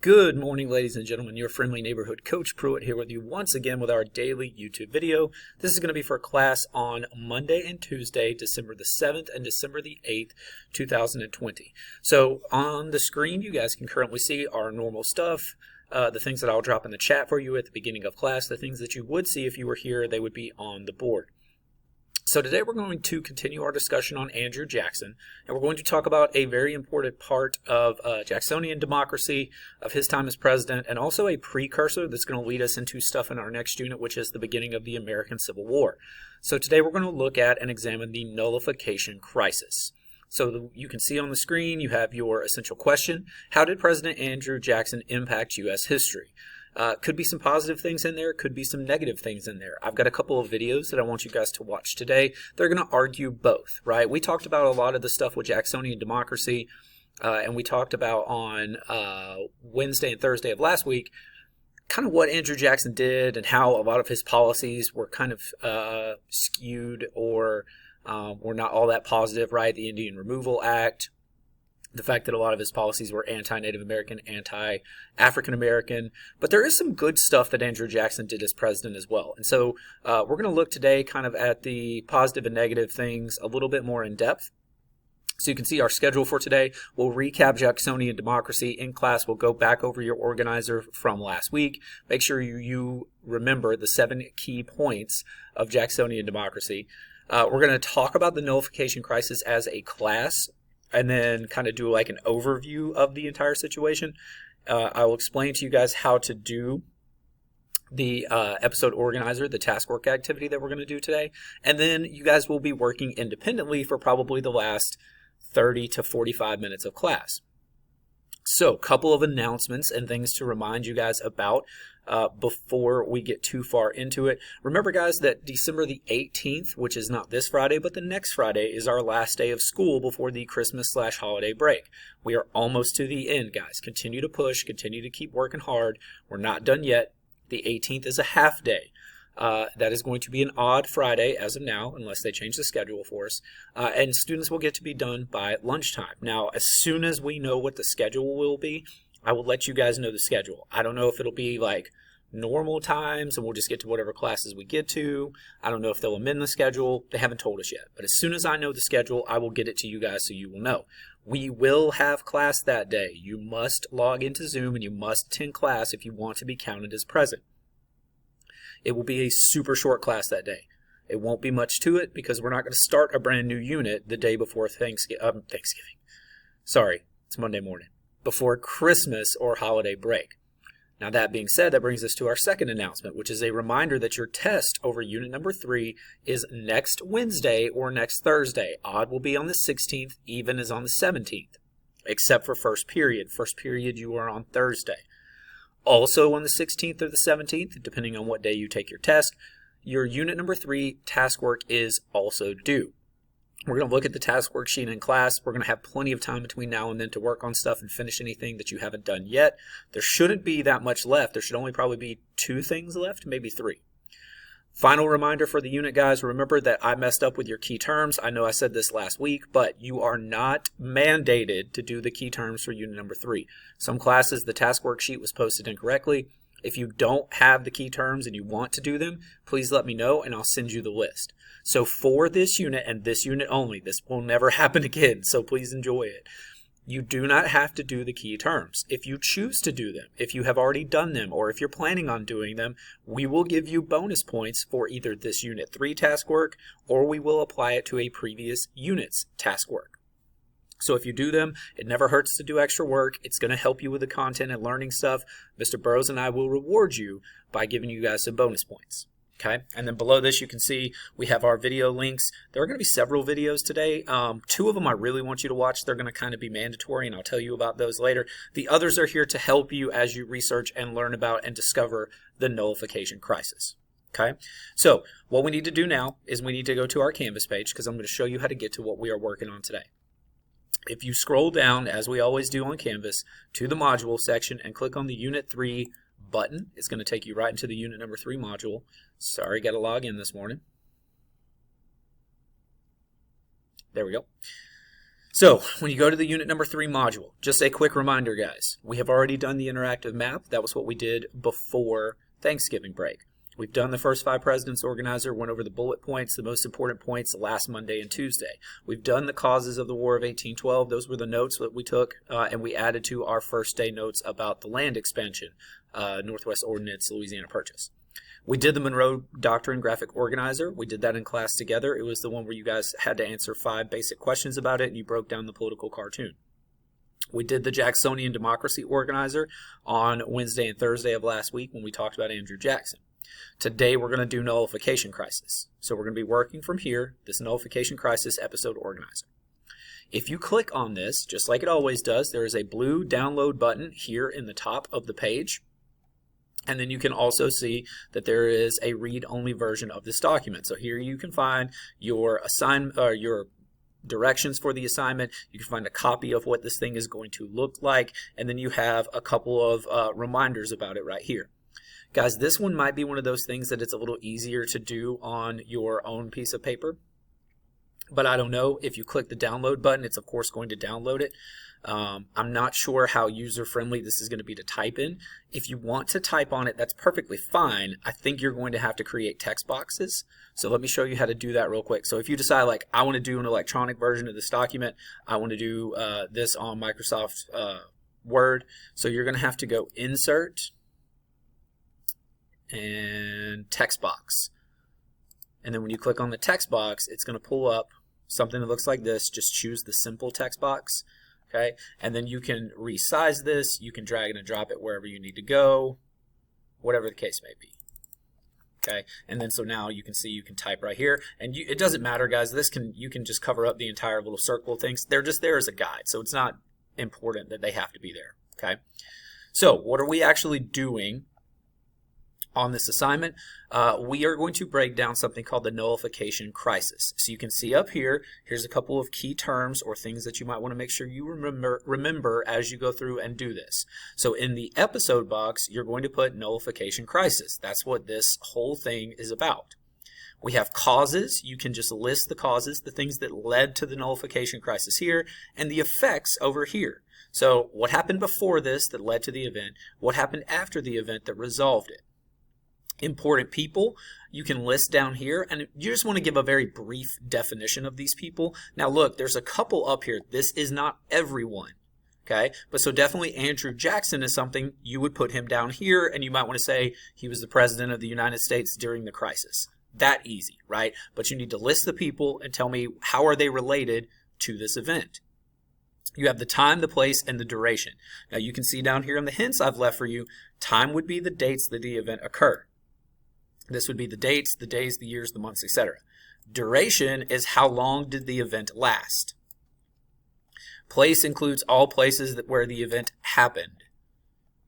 Good morning, ladies and gentlemen. Your friendly neighborhood Coach Pruitt here with you once again with our daily YouTube video. This is going to be for class on Monday and Tuesday, December the 7th and December the 8th, 2020. So on the screen, you guys can currently see our normal stuff, the things that I'll drop in the chat for you at the beginning of class, the things that you would see if you were here, they would be on the board. So today we're going to continue our discussion on Andrew Jackson, and we're going to talk about a very important part of Jacksonian democracy, of his time as president, and also a precursor that's going to lead us into stuff in our next unit, which is the beginning of the American Civil War. So today we're going to look at and examine the Nullification Crisis. So you can see on the screen, you have your essential question: how did President Andrew Jackson impact U.S. history? Could be some positive things in there, could be some negative things in there. I've got a couple of videos that I want you guys to watch today. They're going to argue both, right? We talked about a lot of the stuff with Jacksonian democracy, and we talked about on Wednesday and Thursday of last week, kind of what Andrew Jackson did and how a lot of his policies were kind of skewed or were not all that positive, right? The Indian Removal Act, the fact that a lot of his policies were anti-Native American, anti-African American, but there is some good stuff that Andrew Jackson did as president as well. And so we're going to look today kind of at the positive and negative things a little bit more in depth. So you can see our schedule for today. We'll recap Jacksonian democracy in class. We'll go back over your organizer from last week. Make sure you remember the 7 key points of Jacksonian democracy. We're going to talk about the Nullification Crisis as a class, and then kind of do like an overview of the entire situation. I will explain to you guys how to do the episode organizer, the Taskwork activity that we're going to do today. And then you guys will be working independently for probably the last 30 to 45 minutes of class. So a couple of announcements and things to remind you guys about before we get too far into it. Remember, guys, that December the 18th, which is not this Friday, but the next Friday, is our last day of school before the Christmas/holiday break. We are almost to the end, guys. Continue to push, continue to keep working hard. We're not done yet. The 18th is a half day. That is going to be an odd Friday as of now, unless they change the schedule for us. And students will get to be done by lunchtime. Now, as soon as we know what the schedule will be, I will let you guys know the schedule. I don't know if it'll be like normal times and we'll just get to whatever classes we get to. I don't know if they'll amend the schedule. They haven't told us yet. But as soon as I know the schedule, I will get it to you guys so you will know. We will have class that day. You must log into Zoom and you must attend class if you want to be counted as present. It will be a super short class that day. It won't be much to it because we're not going to start a brand new unit the day before Thanksgiving. Sorry, it's Monday morning. Before Christmas or holiday break. Now, that being said, that brings us to our second announcement, which is a reminder that your test over unit number 3 is next Wednesday or next Thursday. Odd will be on the 16th, even is on the 17th, except for first period. First period, you are on Thursday. Also on the 16th or the 17th, depending on what day you take your test, your unit number 3 task work is also due. We're going to look at the task worksheet in class. We're going to have plenty of time between now and then to work on stuff and finish anything that you haven't done yet. There shouldn't be that much left. There should only probably be 2 things left, maybe 3. Final reminder for the unit, guys, remember that I messed up with your key terms. I know I said this last week, but you are not mandated to do the key terms for unit number 3. Some classes, the task worksheet was posted incorrectly. If you don't have the key terms and you want to do them, please let me know and I'll send you the list. So for this unit and this unit only, this will never happen again, so please enjoy it. You do not have to do the key terms. If you choose to do them, if you have already done them, or if you're planning on doing them, we will give you bonus points for either this unit 3 task work or we will apply it to a previous unit's task work. So if you do them, it never hurts to do extra work. It's going to help you with the content and learning stuff. Mr. Burrows and I will reward you by giving you guys some bonus points. Okay, and then below this you can see we have our video links. There are going to be several videos today. 2 of them I really want you to watch. They're going to kind of be mandatory, and I'll tell you about those later. The others are here to help you as you research and learn about and discover the Nullification Crisis. Okay, so what we need to do now is we need to go to our Canvas page because I'm going to show you how to get to what we are working on today. If you scroll down, as we always do on Canvas, to the module section and click on the Unit 3 button, it's going to take you right into the Unit number 3 module. Sorry, got to log in this morning. There we go. So when you go to the unit number 3 module, just a quick reminder, guys, we have already done the interactive map. That was what we did before Thanksgiving break. We've done the first 5 presidents organizer, went over the bullet points, the most important points last Monday and Tuesday. We've done the causes of the War of 1812. Those were the notes that we took, and we added to our first day notes about the land expansion, Northwest Ordinance, Louisiana Purchase. We did the Monroe Doctrine graphic organizer. We did that in class together. It was the one where you guys had to answer 5 basic questions about it, and you broke down the political cartoon. We did the Jacksonian Democracy organizer on Wednesday and Thursday of last week when we talked about Andrew Jackson. Today we're going to do Nullification Crisis. So we're going to be working from here, this Nullification Crisis episode organizer. If you click on this, just like it always does, there is a blue download button here in the top of the page. And then you can also see that there is a read-only version of this document. So here you can find your your directions for the assignment. You can find a copy of what this thing is going to look like, and then you have a couple of reminders about it right here. Guys, this one might be one of those things that it's a little easier to do on your own piece of paper. But I don't know. If you click the download button, it's of course going to download it. I'm not sure how user-friendly this is going to be to type in. If you want to type on it, that's perfectly fine. I think you're going to have to create text boxes. So let me show you how to do that real quick. So if you decide, like, I want to do an electronic version of this document, I want to do this on Microsoft Word. So you're going to have to go Insert and Text Box. And then when you click on the text box, it's going to pull up something that looks like this. Just choose the simple text box. Okay, and then you can resize this. You can drag and drop it wherever you need to go, whatever the case may be. Okay, and then so now you can see you can type right here, and it doesn't matter, guys. You can just cover up the entire little circle things. They're just there as a guide, so it's not important that they have to be there. Okay, so what are we actually doing on this assignment? We are going to break down something called the Nullification Crisis. So you can see up here, here's a couple of key terms or things that you might want to make sure you remember as you go through and do this. So in the episode box, you're going to put Nullification Crisis. That's what this whole thing is about. We have causes. You can just list the causes, the things that led to the Nullification Crisis here, and the effects over here. So what happened before this that led to the event? What happened after the event that resolved it? Important people, you can list down here, and you just want to give a very brief definition of these people. Now look, there's a couple up here. This is not everyone, okay? But so definitely Andrew Jackson is something you would put him down here, and you might want to say he was the president of the United States during the crisis. That easy, right? But you need to list the people and tell me how are they related to this event. You have the time, the place, and the duration. Now you can see down here in the hints I've left for you, time would be the dates that the event occurred. This would be the dates, the days, the years, the months, etc. Duration is how long did the event last. Place includes all places where the event happened.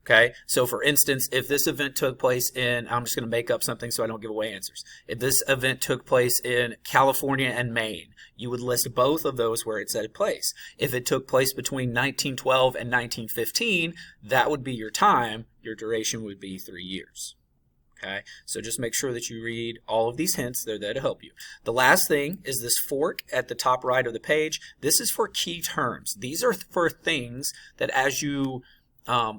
Okay, so for instance, if this event took place in, I'm just going to make up something so I don't give away answers. If this event took place in California and Maine, you would list both of those where it said place. If it took place between 1912 and 1915, that would be your time. Your duration would be 3 years. Okay, so just make sure that you read all of these hints. They're there to help you. The last thing is this fork at the top right of the page. This is for key terms. These are for things that as you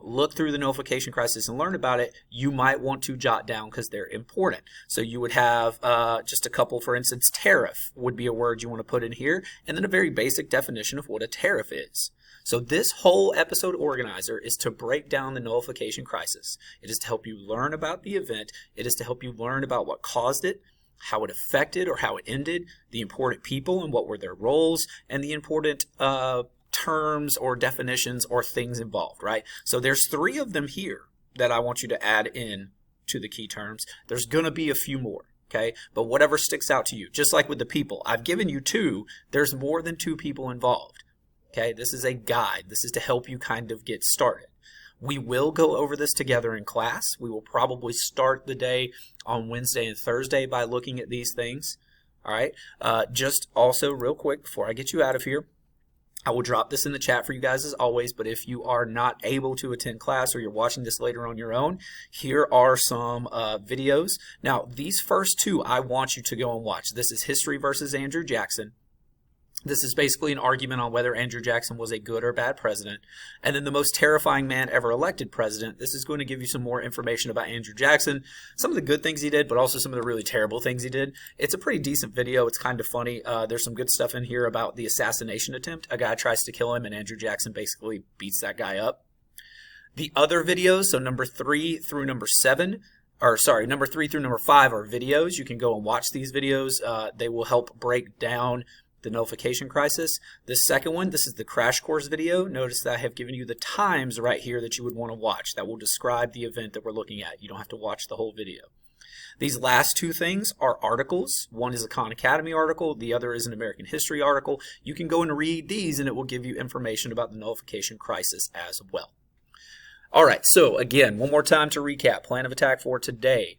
look through the Nullification Crisis and learn about it, you might want to jot down because they're important. So you would have just a couple, for instance, tariff would be a word you want to put in here, and then a very basic definition of what a tariff is. So this whole episode organizer is to break down the Nullification Crisis. It is to help you learn about the event. It is to help you learn about what caused it, how it affected or how it ended, the important people and what were their roles, and the important terms or definitions or things involved, right? So there's 3 of them here that I want you to add in to the key terms. There's going to be a few more, okay? But whatever sticks out to you, just like with the people, I've given you 2. There's more than 2 people involved. Okay, this is a guide. This is to help you kind of get started. We will go over this together in class. We will probably start the day on Wednesday and Thursday by looking at these things. All right, just also real quick before I get you out of here, I will drop this in the chat for you guys as always, but if you are not able to attend class or you're watching this later on your own, here are some videos. Now, these first 2 I want you to go and watch. This is History versus Andrew Jackson. This is basically an argument on whether Andrew Jackson was a good or bad president. And then the most terrifying man ever elected president. This is going to give you some more information about Andrew Jackson, some of the good things he did, but also some of the really terrible things he did. It's a pretty decent video. It's kind of funny. There's some good stuff in here about the assassination attempt. A guy tries to kill him, and Andrew Jackson basically beats that guy up. The other videos, so number 3 through number 7, or sorry, number 3 through number 5 are videos. You can go and watch these videos. They will help break down the nullification crisis. The second one, this is the crash course video. Notice that I have given you the times right here that you would want to watch. That will describe the event that we're looking at. You don't have to watch the whole video. These last two things are articles. One is a Khan Academy article. The other is an American history article. You can go and read these and it will give you information about the nullification crisis as well. All right, so again, one more time to recap, plan of attack for today.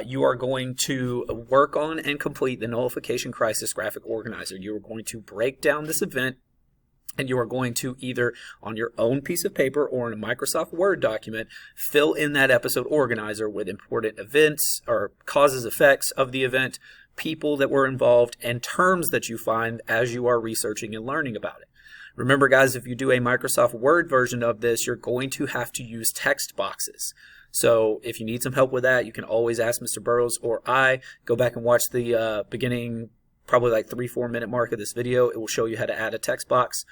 You are going to work on and complete the nullification crisis graphic organizer. You are going to break down this event, and you are going to either on your own piece of paper or in a Microsoft Word document, fill in that episode organizer with important events or causes, effects of the event, people that were involved, and terms that you find as you are researching and learning about it. Remember, guys, if you do a Microsoft Word version of this, you're going to have to use text boxes. So if you need some help with that, you can always ask Mr. Burrows or I. Go back and watch the beginning, probably like 3-4 minute mark of this video. It will show you how to add a text box.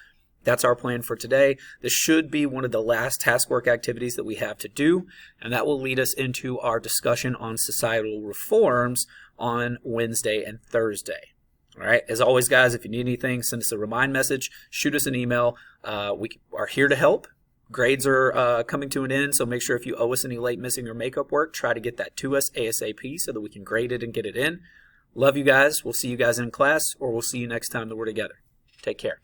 That's our plan for today. This should be one of the last Taskwork activities that we have to do, and that will lead us into our discussion on societal reforms on Wednesday and Thursday. All right. As always, guys, if you need anything, send us a remind message, shoot us an email. We are here to help. Grades are coming to an end, so make sure if you owe us any late missing or makeup work, try to get that to us ASAP so that we can grade it and get it in. Love you guys. We'll see you guys in class, or we'll see you next time that we're together. Take care.